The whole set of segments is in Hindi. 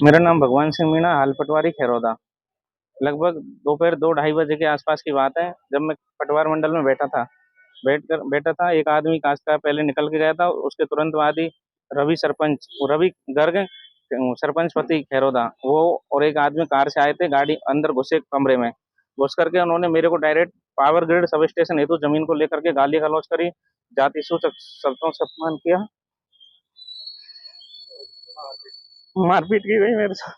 मेरा नाम भगवान सिंह मीणा, हाल पटवारी खैरौदा। लगभग दोपहर 2 ढाई बजे के आसपास की बात है, जब मैं पटवार मंडल में बैठा था। एक आदमी कांच का पहले निकल के गया था। उसके तुरंत बाद ही रवि गर्ग, सरपंच पति खैरौदा, वो और एक आदमी कार से आए थे। गाड़ी अंदर घुसे कमरे में, घुस करके उन्होंने मेरे को direct power grid sub station हेतु जमीन को लेकर के गाली गलौज करी, जाति सूचक शब्दों से अपमान किया, मारपीट की गई मेरे साथ,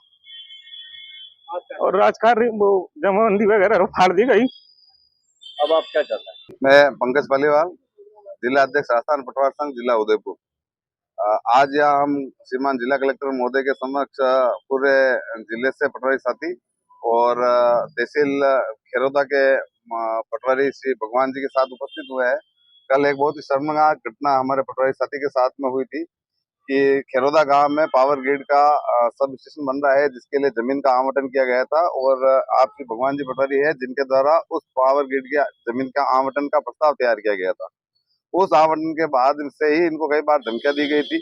और राजकार्य वो जमाबंदी वगैरह फाड़ दी गई। अब आप क्या चाहते हैं? मैं पंकज पालीवाल, जिला अध्यक्ष राजस्थान पटवार संघ, जिला उदयपुर। आज यहाँ हम श्रीमान जिला कलेक्टर महोदय के समक्ष पूरे जिले से पटवारी साथी और तहसील खैरौदा के पटवारी श्री भगवान जी के साथ उपस्थित हुए हैं। कल एक बहुत ही शर्मनाक घटना हमारे पटवारी साथी के साथ में हुई थी कि खैरौदा गांव में पावर ग्रिड का सब स्टेशन बन रहा है, जिसके लिए जमीन का आवंटन किया गया था। और आप श्री भगवान जी पटवारी है, जिनके द्वारा उस पावर ग्रिड की जमीन का आवंटन का प्रस्ताव तैयार किया गया था। उस आवंटन के बाद से ही इनको कई बार धमकियां दी गई थी।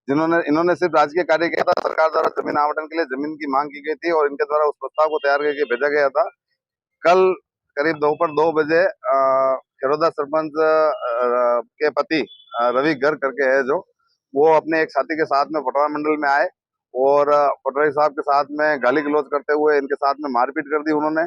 इन्होंने सिर्फ राजकीय कार्य किया था, सरकार द्वारा जमीन आवंटन के लिए जमीन की मांग की गई थी और इनके द्वारा उस प्रस्ताव को तैयार करके भेजा गया था। कल करीब दोपहर 2 बजे खैरौदा सरपंच के पति रवि गर्ग करके है, जो वो अपने एक साथी के साथ में पटवार मंडल में आए और पटवारी साहब के साथ में गाली गलौज करते हुए इनके साथ में मारपीट कर दी उन्होंने।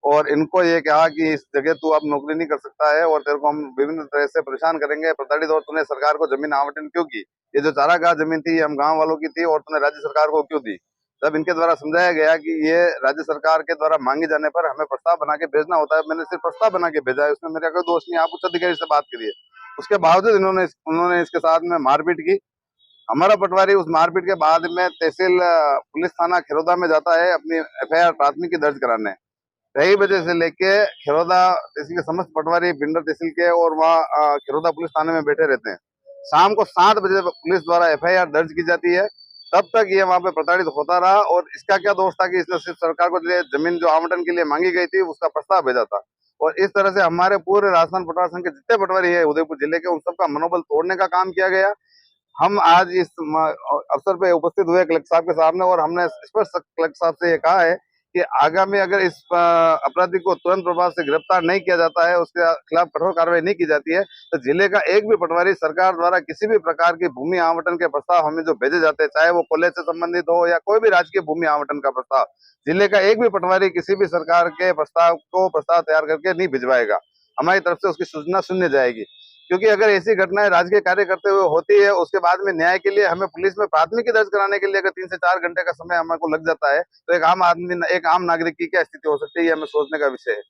और इनको ये कहा कि इस जगह तू अब नौकरी नहीं कर सकता है और तेरे को हम विभिन्न तरह से परेशान करेंगे, प्रताड़ित, और तूने सरकार को जमीन आवंटन क्यों की? ये जो चारागाह जमीन थी, ये हम गांव वालों की थी और तूने राज्य सरकार को क्यों दी? तब इनके द्वारा समझाया गया कि ये राज्य सरकार के द्वारा मांगे जाने पर हमें प्रस्ताव बना के भेजना होता है। मैंने सिर्फ प्रस्ताव बना के भेजा है, उसमें मेरा कोई दोष नहीं, आप उच्च अधिकारी से बात करिए। उसके बावजूद उन्होंने इसके साथ में मारपीट की। हमारा पटवारी उस मारपीट के बाद में तहसील पुलिस थाना खैरौदा में जाता है अपनी एफआईआर प्राथमिकी दर्ज कराने। 2:30 बजे से लेके खैरौदा तहसील के समस्त पटवारी पिंडर तहसील के और वहाँ खैरौदा पुलिस थाने में बैठे रहते हैं। शाम को 7 बजे पुलिस द्वारा एफआईआर दर्ज की जाती है। तब तक ये वहाँ पे प्रताड़ित होता रहा और इसका क्या दोष था कि इसने सिर्फ सरकार को जमीन जो आवंटन के लिए मांगी गई थी उसका प्रस्ताव भेजा था। और इस तरह से हमारे पूरे राजस्थान पटवार संघ के जितने पटवारी है उदयपुर जिले के, उन सबका मनोबल तोड़ने का काम किया गया। हम आज इस अवसर पे उपस्थित हुए कलेक्टर साहब के सामने और हमने स्पष्ट कलेक्टर साहब से ये कहा है कि आगामी अगर इस अपराधी को तुरंत प्रभाव से गिरफ्तार नहीं किया जाता है, उसके खिलाफ कठोर कार्रवाई नहीं की जाती है, तो जिले का एक भी पटवारी सरकार द्वारा किसी भी प्रकार की भूमि आवंटन के प्रस्ताव हमें जो भेजे जाते हैं, चाहे वो कॉलेज से संबंधित हो या कोई भी राजकीय भूमि आवंटन का प्रस्ताव, जिले का एक भी पटवारी किसी भी सरकार के प्रस्ताव तैयार करके नहीं भिजवाएगा। हमारी तरफ से उसकी सूचना शून्य जाएगी। क्योंकि अगर ऐसी घटनाएं राजकीय कार्य करते हुए होती है, उसके बाद में न्याय के लिए हमें पुलिस में प्राथमिकी दर्ज कराने के लिए अगर 3 से 4 घंटे का समय हमको लग जाता है, तो एक आम नागरिक की क्या स्थिति हो सकती है, ये हमें सोचने का विषय है।